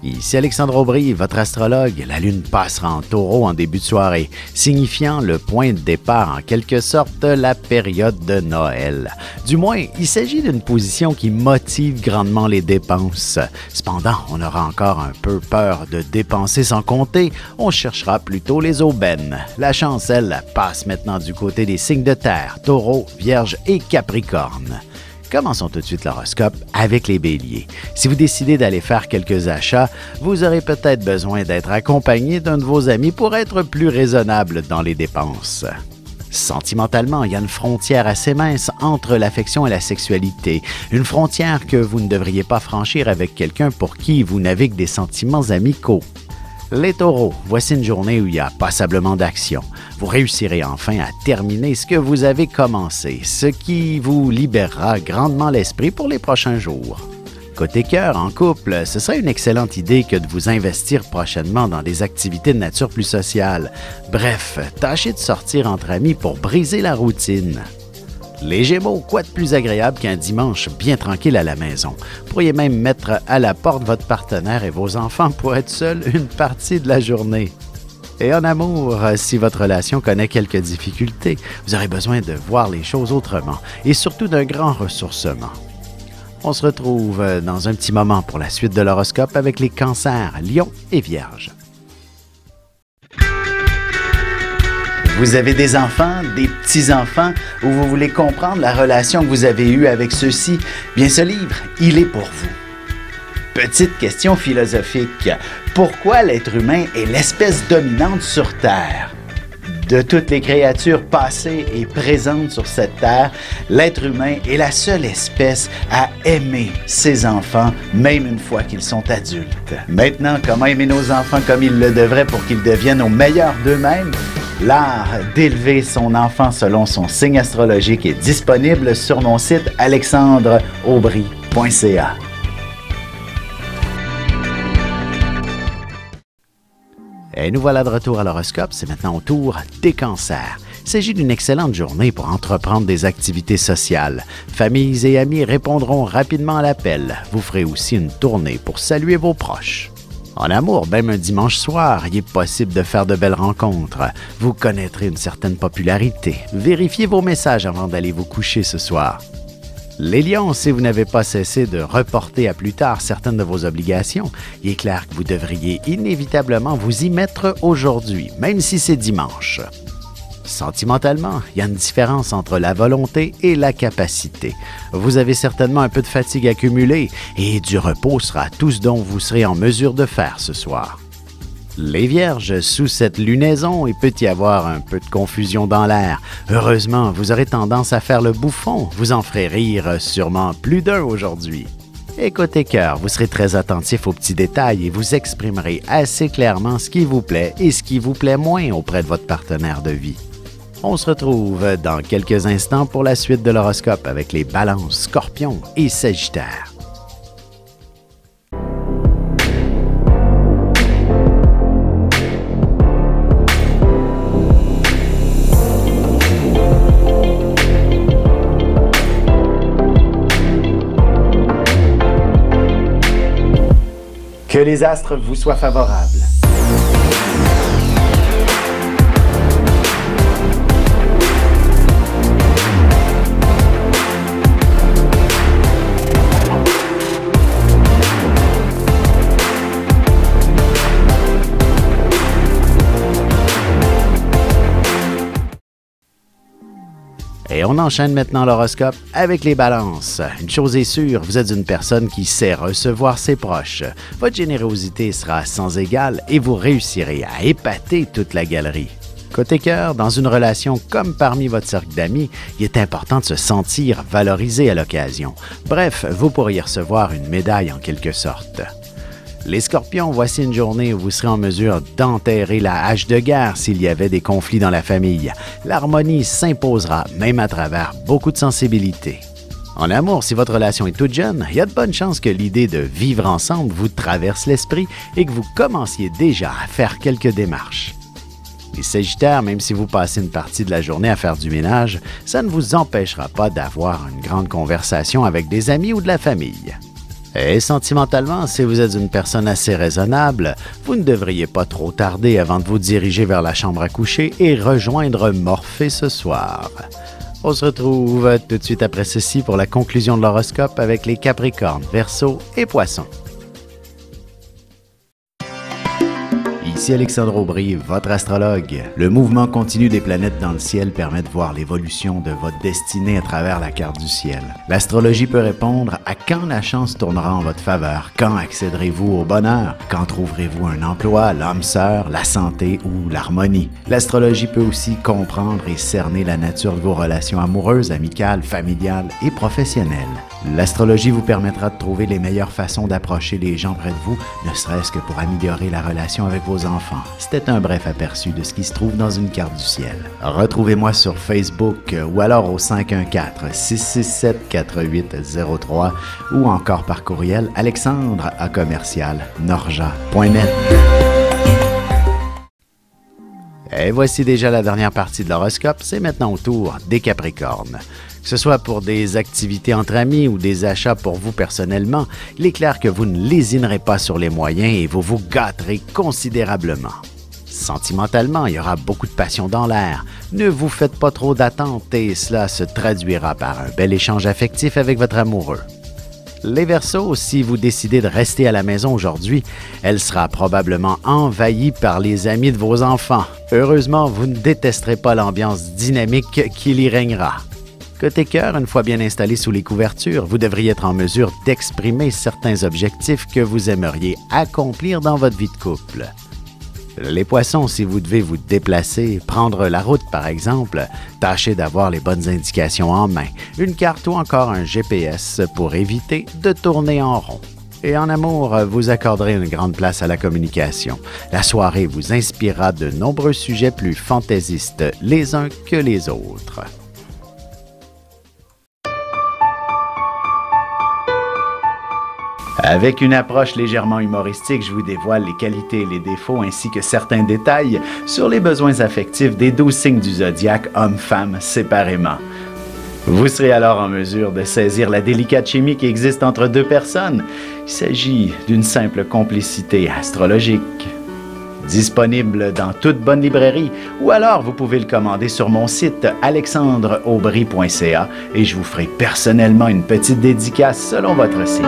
Ici Alexandre Aubry, votre astrologue. La lune passera en taureau en début de soirée, signifiant le point de départ en quelque sorte de la période de Noël. Du moins, il s'agit d'une position qui motive grandement les dépenses. Cependant, on aura encore un peu peur de dépenser sans compter. On cherchera plutôt les aubaines. La chance, elle, passe maintenant du côté des signes de terre, taureau, vierge et capricorne. Commençons tout de suite l'horoscope avec les béliers. Si vous décidez d'aller faire quelques achats, vous aurez peut-être besoin d'être accompagné d'un de vos amis pour être plus raisonnable dans les dépenses. Sentimentalement, il y a une frontière assez mince entre l'affection et la sexualité. Une frontière que vous ne devriez pas franchir avec quelqu'un pour qui vous n'avez que des sentiments amicaux. Les taureaux, voici une journée où il y a passablement d'action. Vous réussirez enfin à terminer ce que vous avez commencé, ce qui vous libérera grandement l'esprit pour les prochains jours. Côté cœur, en couple, ce serait une excellente idée que de vous investir prochainement dans des activités de nature plus sociale. Bref, tâchez de sortir entre amis pour briser la routine. Les Gémeaux, quoi de plus agréable qu'un dimanche bien tranquille à la maison? Vous pourriez même mettre à la porte votre partenaire et vos enfants pour être seuls une partie de la journée. Et en amour, si votre relation connaît quelques difficultés, vous aurez besoin de voir les choses autrement et surtout d'un grand ressourcement. On se retrouve dans un petit moment pour la suite de l'horoscope avec les cancers, lions et vierges. Vous avez des enfants, des petits-enfants, ou vous voulez comprendre la relation que vous avez eue avec ceux-ci? Bien, ce livre, il est pour vous. Petite question philosophique. Pourquoi l'être humain est l'espèce dominante sur Terre? De toutes les créatures passées et présentes sur cette terre, l'être humain est la seule espèce à aimer ses enfants, même une fois qu'ils sont adultes. Maintenant, comment aimer nos enfants comme ils le devraient pour qu'ils deviennent au meilleur d'eux-mêmes? L'art d'élever son enfant selon son signe astrologique est disponible sur mon site alexandreaubry.ca. Et nous voilà de retour à l'horoscope, c'est maintenant au tour des cancers. Il s'agit d'une excellente journée pour entreprendre des activités sociales. Familles et amis répondront rapidement à l'appel. Vous ferez aussi une tournée pour saluer vos proches. En amour, même un dimanche soir, il est possible de faire de belles rencontres. Vous connaîtrez une certaine popularité. Vérifiez vos messages avant d'aller vous coucher ce soir. Les lions, si vous n'avez pas cessé de reporter à plus tard certaines de vos obligations, il est clair que vous devriez inévitablement vous y mettre aujourd'hui, même si c'est dimanche. Sentimentalement, il y a une différence entre la volonté et la capacité. Vous avez certainement un peu de fatigue accumulée et du repos sera tout ce dont vous serez en mesure de faire ce soir. Les vierges, sous cette lunaison, il peut y avoir un peu de confusion dans l'air. Heureusement, vous aurez tendance à faire le bouffon. Vous en ferez rire sûrement plus d'un aujourd'hui. Et côté cœur, vous serez très attentif aux petits détails et vous exprimerez assez clairement ce qui vous plaît et ce qui vous plaît moins auprès de votre partenaire de vie. On se retrouve dans quelques instants pour la suite de l'horoscope avec les balances, scorpions et sagittaires. Que les astres vous soient favorables. Et on enchaîne maintenant l'horoscope avec les balances. Une chose est sûre, vous êtes une personne qui sait recevoir ses proches. Votre générosité sera sans égale et vous réussirez à épater toute la galerie. Côté cœur, dans une relation comme parmi votre cercle d'amis, il est important de se sentir valorisé à l'occasion. Bref, vous pourriez recevoir une médaille en quelque sorte. Les scorpions, voici une journée où vous serez en mesure d'enterrer la hache de guerre s'il y avait des conflits dans la famille. L'harmonie s'imposera, même à travers beaucoup de sensibilité. En amour, si votre relation est toute jeune, il y a de bonnes chances que l'idée de vivre ensemble vous traverse l'esprit et que vous commenciez déjà à faire quelques démarches. Les sagittaires, même si vous passez une partie de la journée à faire du ménage, ça ne vous empêchera pas d'avoir une grande conversation avec des amis ou de la famille. Et sentimentalement, si vous êtes une personne assez raisonnable, vous ne devriez pas trop tarder avant de vous diriger vers la chambre à coucher et rejoindre Morphée ce soir. On se retrouve tout de suite après ceci pour la conclusion de l'horoscope avec les Capricornes, Verseaux et Poissons. Ici Alexandre Aubry, votre astrologue. Le mouvement continu des planètes dans le ciel permet de voir l'évolution de votre destinée à travers la carte du ciel. L'astrologie peut répondre à quand la chance tournera en votre faveur, quand accéderez-vous au bonheur, quand trouverez-vous un emploi, l'âme sœur, la santé ou l'harmonie. L'astrologie peut aussi comprendre et cerner la nature de vos relations amoureuses, amicales, familiales et professionnelles. L'astrologie vous permettra de trouver les meilleures façons d'approcher les gens près de vous, ne serait-ce que pour améliorer la relation avec vos enfants. C'était un bref aperçu de ce qui se trouve dans une carte du ciel. Retrouvez-moi sur Facebook ou alors au 514-667-4803 ou encore par courriel alexandre@norja.net. Et voici déjà la dernière partie de l'horoscope, c'est maintenant au tour des Capricornes. Que ce soit pour des activités entre amis ou des achats pour vous personnellement, il est clair que vous ne lésinerez pas sur les moyens et vous vous gâterez considérablement. Sentimentalement, il y aura beaucoup de passion dans l'air. Ne vous faites pas trop d'attentes et cela se traduira par un bel échange affectif avec votre amoureux. Les Verseaux, si vous décidez de rester à la maison aujourd'hui, elle sera probablement envahie par les amis de vos enfants. Heureusement, vous ne détesterez pas l'ambiance dynamique qui y régnera. Côté cœur, une fois bien installé sous les couvertures, vous devriez être en mesure d'exprimer certains objectifs que vous aimeriez accomplir dans votre vie de couple. Les Poissons, si vous devez vous déplacer, prendre la route par exemple, tâchez d'avoir les bonnes indications en main, une carte ou encore un GPS pour éviter de tourner en rond. Et en amour, vous accorderez une grande place à la communication. La soirée vous inspirera de nombreux sujets plus fantaisistes les uns que les autres. Avec une approche légèrement humoristique, je vous dévoile les qualités et les défauts ainsi que certains détails sur les besoins affectifs des 12 signes du zodiaque, hommes-femmes séparément. Vous serez alors en mesure de saisir la délicate chimie qui existe entre deux personnes. Il s'agit d'une simple complicité astrologique. Disponible dans toute bonne librairie ou alors vous pouvez le commander sur mon site alexandreaubry.ca et je vous ferai personnellement une petite dédicace selon votre signe.